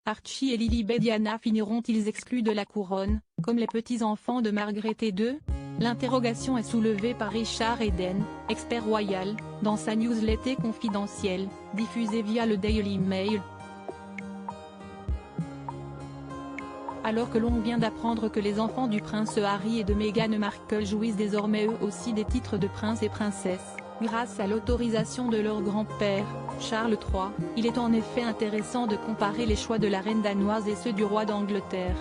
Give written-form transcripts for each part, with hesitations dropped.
Archie et Lilibet Diana finiront-ils exclus de la couronne, comme les petits-enfants de Margaret II? L'interrogation est soulevée par Richard Eden, expert royal, dans sa newsletter confidentielle, diffusée via le Daily Mail. Alors que l'on vient d'apprendre que les enfants du prince Harry et de Meghan Markle jouissent désormais eux aussi des titres de prince et princesse, grâce à l'autorisation de leur grand-père, Charles III, il est en effet intéressant de comparer les choix de la reine danoise et ceux du roi d'Angleterre.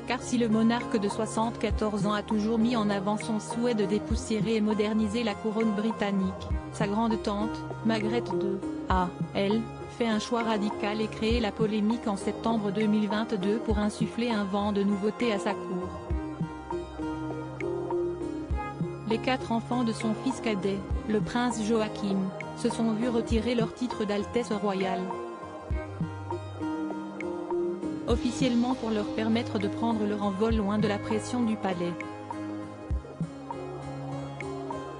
Car si le monarque de 74 ans a toujours mis en avant son souhait de dépoussiérer et moderniser la couronne britannique, sa grande-tante, Margaret II, a, elle, fait un choix radical et créé la polémique en septembre 2022 pour insuffler un vent de nouveautés à sa cour. Les 4 enfants de son fils cadet, le prince Joachim, se sont vus retirer leur titre d'Altesse royale. Officiellement pour leur permettre de prendre leur envol loin de la pression du palais.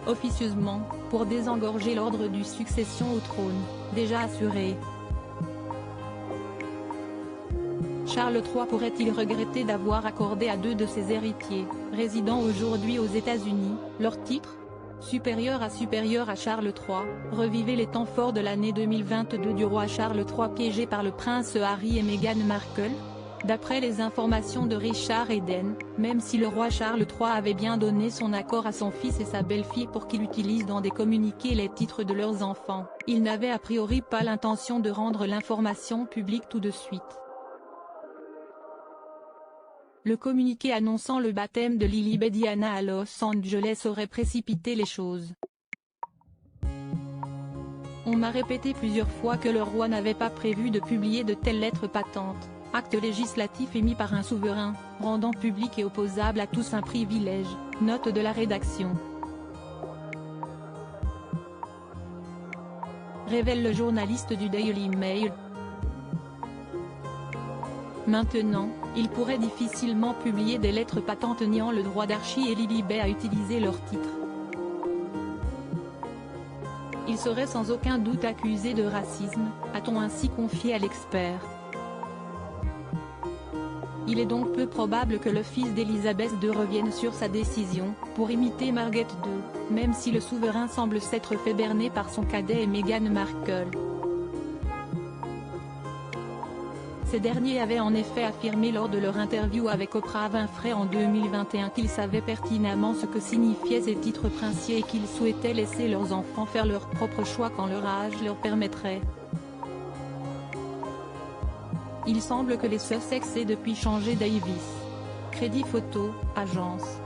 Officieusement, pour désengorger l'ordre du succession au trône, déjà assuré. Charles III pourrait-il regretter d'avoir accordé à 2 de ses héritiers, résidant aujourd'hui aux États-Unis, leur titre supérieur à Charles III, revivez les temps forts de l'année 2022 du roi Charles III piégé par le prince Harry et Meghan Markle? D'après les informations de Richard Eden, même si le roi Charles III avait bien donné son accord à son fils et sa belle-fille pour qu'il utilise dans des communiqués les titres de leurs enfants, il n'avait a priori pas l'intention de rendre l'information publique tout de suite. Le communiqué annonçant le baptême de Lilibet Diana à Los Angeles aurait précipité les choses. On m'a répété plusieurs fois que le roi n'avait pas prévu de publier de telles lettres patentes, acte législatif émis par un souverain, rendant public et opposable à tous un privilège, note de la rédaction. Révèle le journaliste du Daily Mail. Maintenant, il pourrait difficilement publier des lettres patentes niant le droit d'Archie et Lilibet à utiliser leur titre. Il serait sans aucun doute accusé de racisme, a-t-on ainsi confié à l'expert. Il est donc peu probable que le fils d'Élisabeth II revienne sur sa décision, pour imiter Margaret II, même si le souverain semble s'être fait berner par son cadet et Meghan Markle. Ces derniers avaient en effet affirmé lors de leur interview avec Oprah Winfrey en 2021 qu'ils savaient pertinemment ce que signifiaient ces titres princiers et qu'ils souhaitaient laisser leurs enfants faire leur propre choix quand leur âge leur permettrait. Il semble que les Sussex aient depuis changé Davis. Crédit photo, agence.